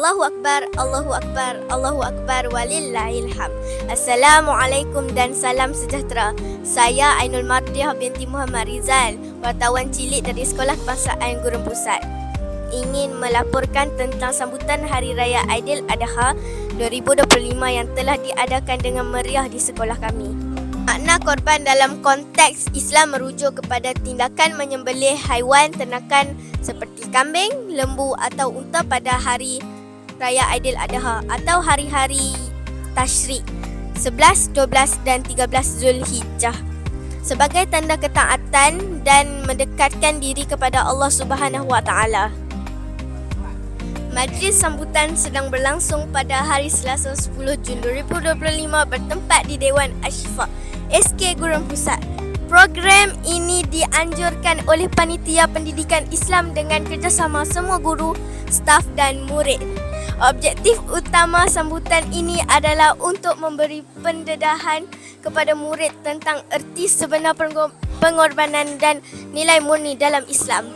Allahu Akbar, Allahu Akbar, Allahu Akbar, walillahilham. Assalamualaikum dan salam sejahtera. Saya Ainul Mardiah binti Muhammad Rizal, wartawan cilik dari Sekolah Kebangsaan Gurun Pusat. Ingin melaporkan tentang sambutan Hari Raya Aidiladha 2025 yang telah diadakan dengan meriah di sekolah kami. Makna korban dalam konteks Islam merujuk kepada tindakan menyembelih haiwan ternakan seperti kambing, lembu atau unta pada hari Raya Aidiladha atau hari-hari Tashrik 11, 12 dan 13 Zulhijjah sebagai tanda ketaatan dan mendekatkan diri kepada Allah Subhanahu Wa Taala. Majlis sambutan sedang berlangsung pada hari Selasa 10 Jun 2025 bertempat di Dewan Ashifa SK Gurun Pusat. Program ini dianjurkan oleh Panitia Pendidikan Islam dengan kerjasama semua guru, staf dan murid. Objektif utama sambutan ini adalah untuk memberi pendedahan kepada murid tentang erti sebenar pengorbanan dan nilai murni dalam Islam.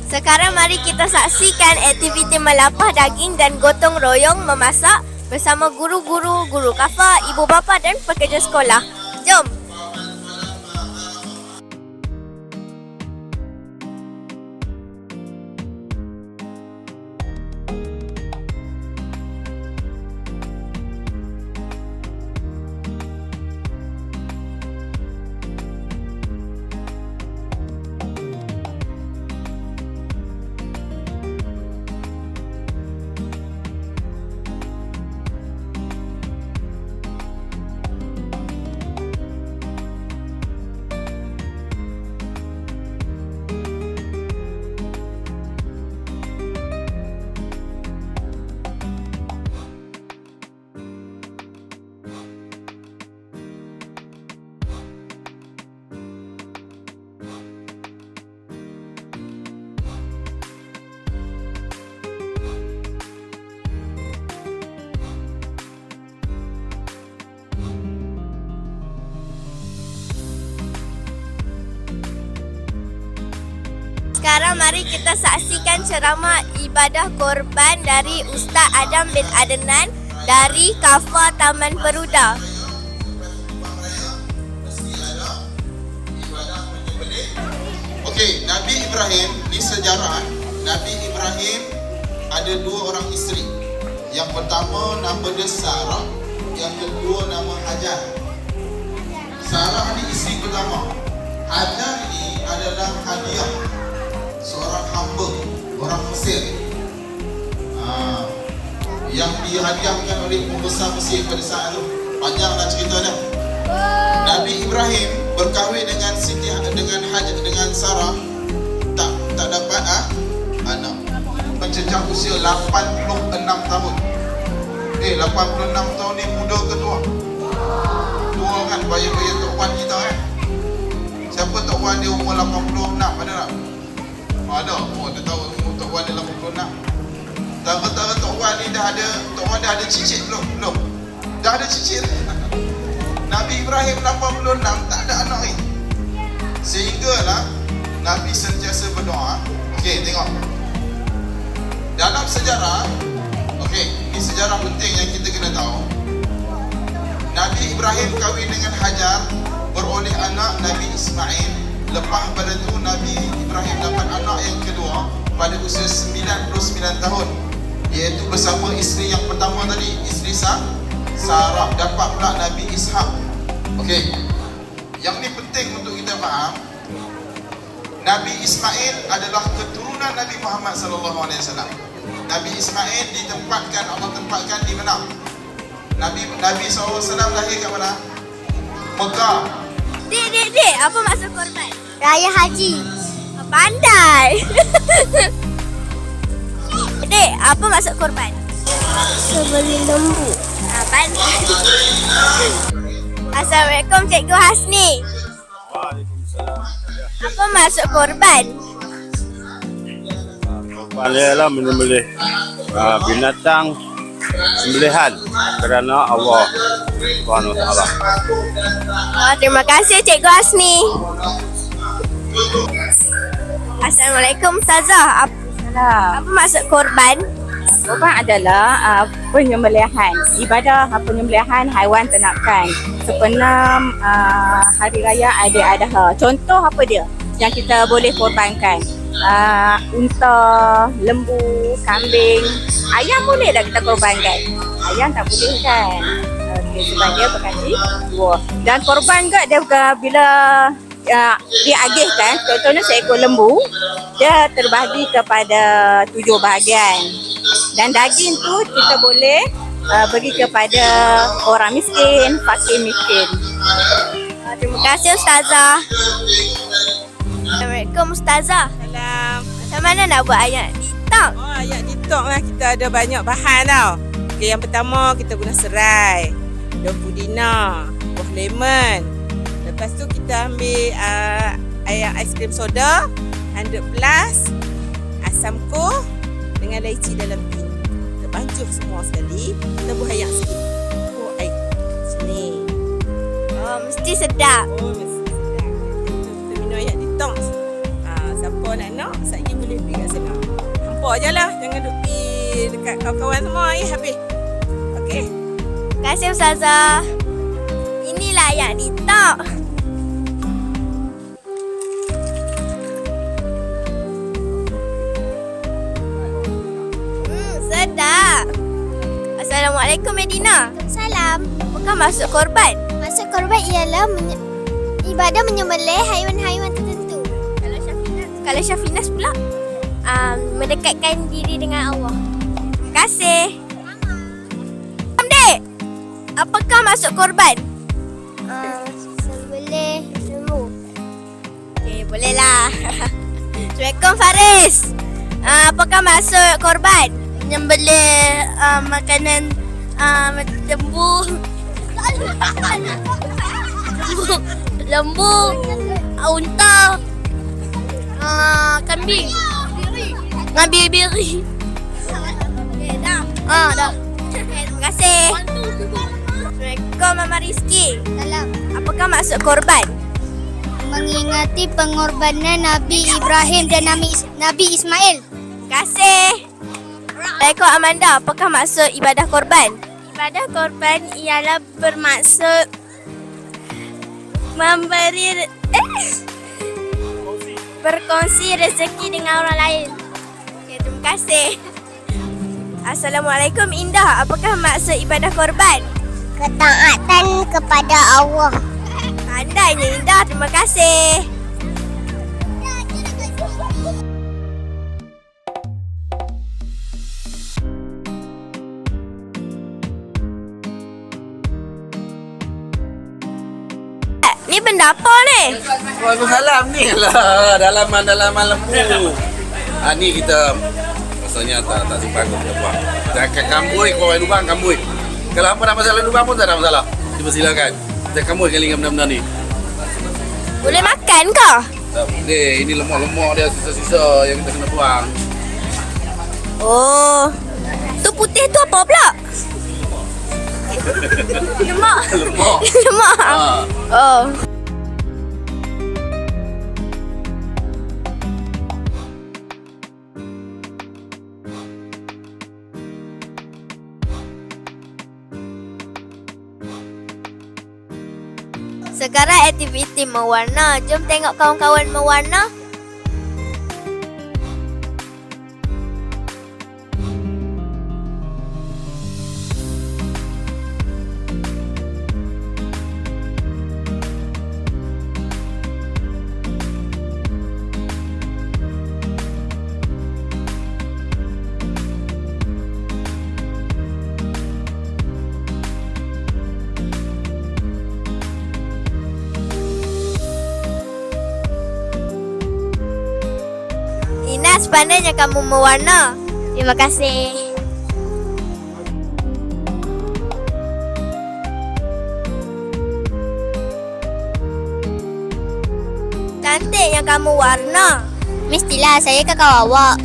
Sekarang mari kita saksikan aktiviti melapah daging dan gotong royong memasak bersama guru-guru, guru kafa, ibu bapa dan pekerja sekolah. Jom! Sekarang mari kita saksikan ceramah ibadah korban dari Ustaz Adam bin Adnan dari Kafa Taman Peruda. Okey, Nabi Ibrahim ni sejarah. Nabi Ibrahim ada dua orang isteri. Yang pertama nama dia Sarah, yang kedua nama Hajar. Sarah ni isteri pertama. Hajar ni adalah hadiah seorang hamba orang Mesir yang dihadiahkan oleh pembesar Mesir pada saat itu. Panjanglah cerita dia. Nabi Ibrahim berkahwin dengan dengan Sarah, tak dapat anak. Mencecah usia 86 tahun. 86 tahun ni muda ke tua? Tua kan, baya-baya Tok Wan kita kan. Siapa Tok Wan dia umur 86 ada tak? Ada, dia tahu Tok Wan dia 86. Tara-tara Tok Wan ni dah ada cicit belum? Belum. Dah ada cicit. Nabi Ibrahim 86 tak ada anak ni. Sehinggalah Nabi sentiasa berdoa. Okey, tengok. Dalam sejarah, okey, ini sejarah penting yang kita kena tahu. Nabi Ibrahim kahwin dengan Hajar, beroleh anak Nabi Ismail. Lepas pada itu Nabi Ibrahim dapat anak yang kedua pada usia 99 tahun, iaitu bersama isteri yang pertama tadi, isteri Sarah. Dapat pula Nabi Ishak. Okey, yang ni penting untuk kita faham. Nabi Ismail adalah keturunan Nabi Muhammad sallallahu alaihi wasallam. Nabi Ismail Allah tempatkan di mana? Nabi SAW lahir kat mana? Mekah. Dek, apa maksud korban? Raya Haji. Pandai. Dek, apa maksud korban? Sebeli lembu. Pandai. Assalamualaikum Cikgu Hasni. Waalaikumsalam. Apa maksud korban? Pandailah menyembelih binatang sembelihan kerana Allah Subhanahu Wa Taala. Terima kasih Cikgu Asni. Assalamualaikum Ustazah. Apa maksud korban? Korban adalah penyembelihan, ibadah penyembelihan haiwan ternakan sepenuh hari raya Aidil-Adha. Contoh apa dia yang kita boleh korbankan? Unta, lembu, kambing, ayam boleh tak kita korbankan? Ayam tak boleh kan? Okay, sebab dia berkati dua. Dan korban juga dia bila diagihkan, contohnya seekor lembu, dia terbahagi kepada 7 bahagian. Dan daging tu kita boleh bagi kepada orang miskin, fakir miskin. Terima kasih Ustazah. Assalamualaikum Ustazah. Salam. Macam mana nak buat ayat TikTok? Oh, ayat TikTok lah kita ada banyak bahan tau. Okay, yang pertama kita guna serai, daun pudina, buah lemon. Lepas tu kita ambil air aiskrim soda 100 plus, asam koh dengan laici dalam tin. Kita bancuh semua sekali. Kita buat air sikit. Oh, air. Sini. Oh, mesti sedap. Oh, mesti sedap. Kita minum ayat TikTok. Siapa nak saya boleh pergi kat sana. Hampa je lah. Jangan duduk pergi dekat kawan-kawan semua. Habis. Okey. Terima kasih Ustazah. Inilah ayat TikTok. Sedap. Assalamualaikum Medina. Salam. Apakah maksud korban? Maksud korban ialah ibadah menyembelih haiwan-haiwan tertentu. Kalau Syafinas pula? Mendekatkan diri dengan Allah. Terima kasih. Dek, apakah maksud korban? Sembelih lembu. Okay, bolehlah. Assalamualaikum Faris. Apakah maksud korban? Menyembelih makanan lembu. Lembu, unta, kambing. Biri. Okay, dah. Dah. Okay, terima kasih. Assalamualaikum Mama Rizki. Salam. Apakah maksud korban? Mengingati pengorbanan Nabi Ibrahim dan Nabi Ismail. Terima kasih. Assalamualaikum Amanda. Apakah maksud ibadah korban? Ibadah korban ialah bermaksud memberi berkongsi rezeki dengan orang lain. Okay, terima kasih. Assalamualaikum Indah. Apakah maksud ibadah korban? Ketaatan kepada Allah. Pandainya Indah. Terima kasih. Ni benda apa ni? Waalaikumsalam ni lah dalaman lembu. Ni kita maksudnya tak simpan kita buang. Jangan kambui kau main lubang kambui. Kalau apa nak masalah lubang pun tak ada masalah. Dipersilakan. Kita kambui kali dengan benda-benda ni. Boleh makan ke? Tak boleh. Ini lemak-lemak dia sisa-sisa yang kita kena buang. Oh. Tu putih tu apa pula? Lemak. Lemak. Lemak. Oh. Sekarang aktiviti mewarna. Jom tengok kawan-kawan mewarna. Inas, pandainya kamu mewarna. Terima kasih. Cantik yang kamu warna. Mestilah saya kakak awak.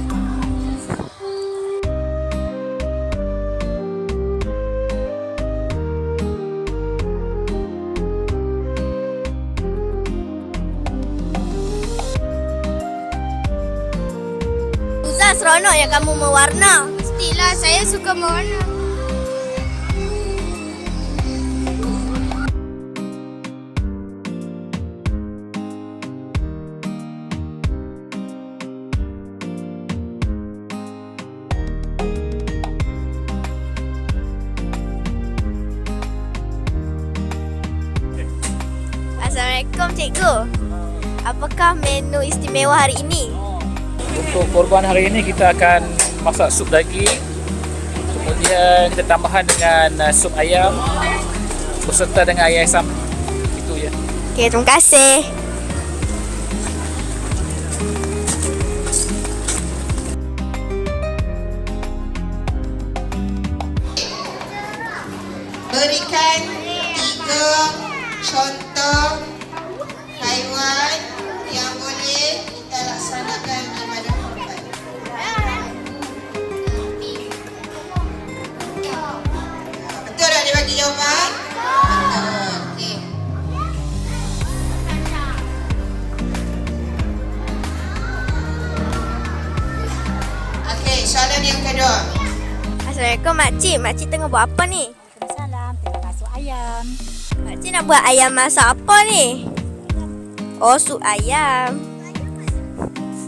seronoknya kamu mewarna. Mestilah saya suka mewarna. Assalamualaikum cikgu. Apakah menu istimewa hari ini? Untuk korban hari ini kita akan masak sup daging. Kemudian kita tambahan dengan sup ayam beserta dengan ayam asam. Itu ya. Okey, terima kasih. Berikan 3 contoh haiwan yang boleh kita laksanakan ibadah kurban. Betul tak dia bagi jawapan? Betul. Okey. Okey, soalan yang kedua. Assalamualaikum makcik. Makcik tengah buat apa ni? Salam, tengah masuk ayam. Makcik nak buat ayam masak apa ni? Oh, sup ayam.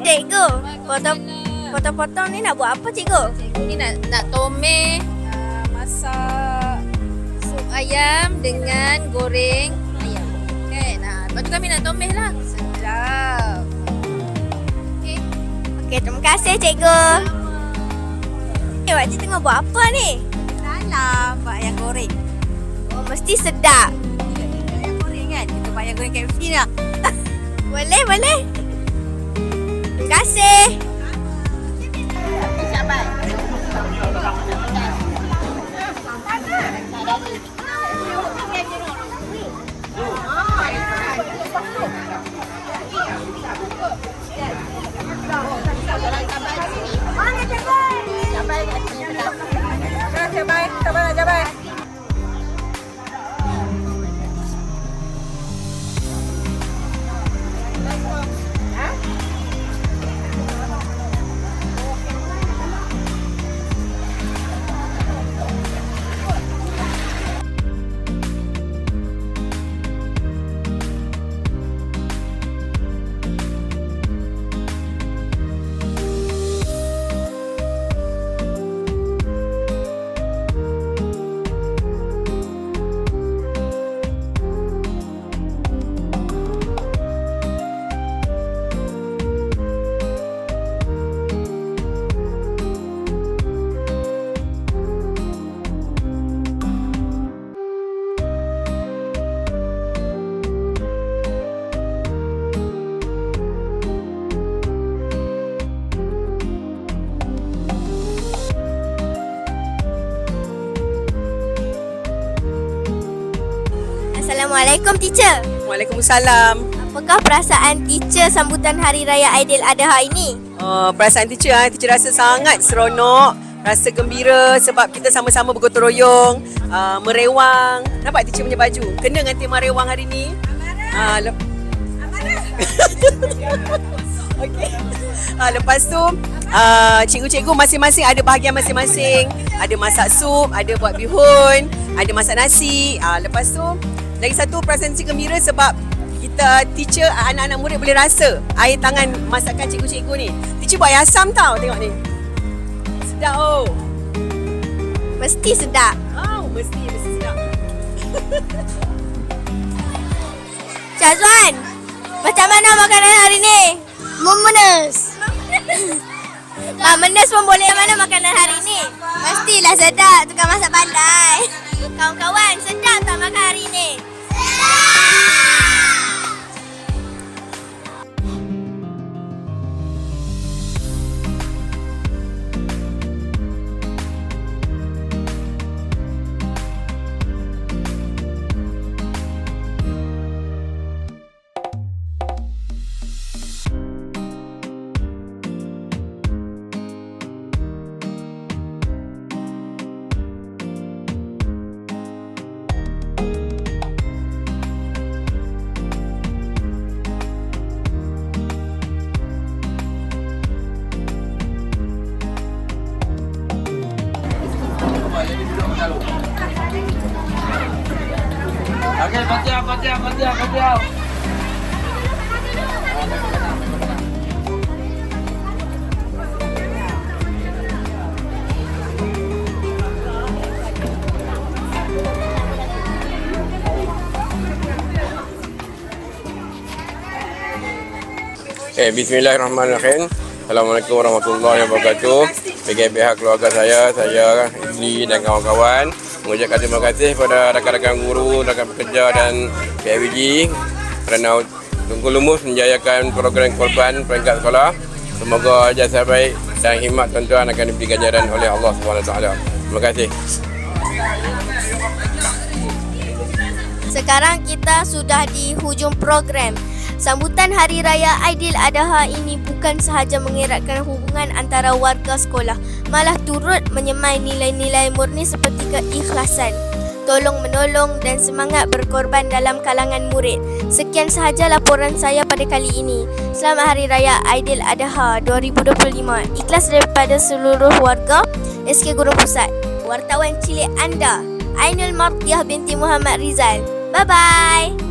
Cikgu, potong-potong ni nak buat apa cikgu? Cikgu ni nak tome masak sup ayam dengan goreng ayam. Kan? Lepas tu kami nak tomeh lah. Sedap. Okey, terima kasih cikgu. Makcik tengah buat apa ni? Salam, buat ayam goreng. Oh, mesti sedap. Ayam goreng kan? Kita buat ayam goreng KFC lah. Boleh, boleh. Terima kasih. Assalamualaikum teacher. Waalaikumsalam. Apakah perasaan teacher sambutan Hari Raya Aidiladha ini? Perasaan teacher rasa sangat seronok, rasa gembira sebab kita sama-sama bergotong royong, merewang. Nampak teacher punya baju? Kena dengan tema rewang hari ni. Amarah. Okey. Lepas tu cikgu-cikgu masing-masing ada bahagian masing-masing. Ada masak sup, ada buat bihun, ada masak nasi. Lepas tu lagi satu perasaan teacher gembira sebab kita teacher, anak-anak murid boleh rasa air tangan masakan cikgu-cikgu ni. Teacher buat air asam tau, tengok ni. Sedap oh. Mesti sedap. Oh, mesti sedap. Cik Azwan, macam mana makanan hari ni? Memenes. Mak Menes pun boleh mana makanan hari ni? Mestilah sedap tukang masak pandai. Kawan-kawan, sedap tak makan hari ni? Okey, Fatiha. Bismillahirrahmanirrahim. Assalamualaikum warahmatullahi wabarakatuh. Bagi pihak keluarga saya, isteri dan kawan-kawan mengucapkan terima kasih kepada rakan-rakan guru, rakan pekerja dan PIBG kerana sungguh lumus menjayakan program korban peringkat sekolah. Semoga jasa baik dan khidmat tuan-tuan akan diberi ganjaran oleh Allah SWT. Terima kasih. Sekarang kita sudah di hujung program. Sambutan Hari Raya Aidiladha ini bukan sahaja mengeratkan hubungan antara warga sekolah, malah turut menyemai nilai-nilai murni seperti keikhlasan, tolong-menolong dan semangat berkorban dalam kalangan murid. Sekian sahaja laporan saya pada kali ini. Selamat Hari Raya Aidiladha 2025. Ikhlas daripada seluruh warga SK Gurun Pusat. Wartawan cilik anda, Ainul Mardiah binti Muhammad Rizal. Bye-bye.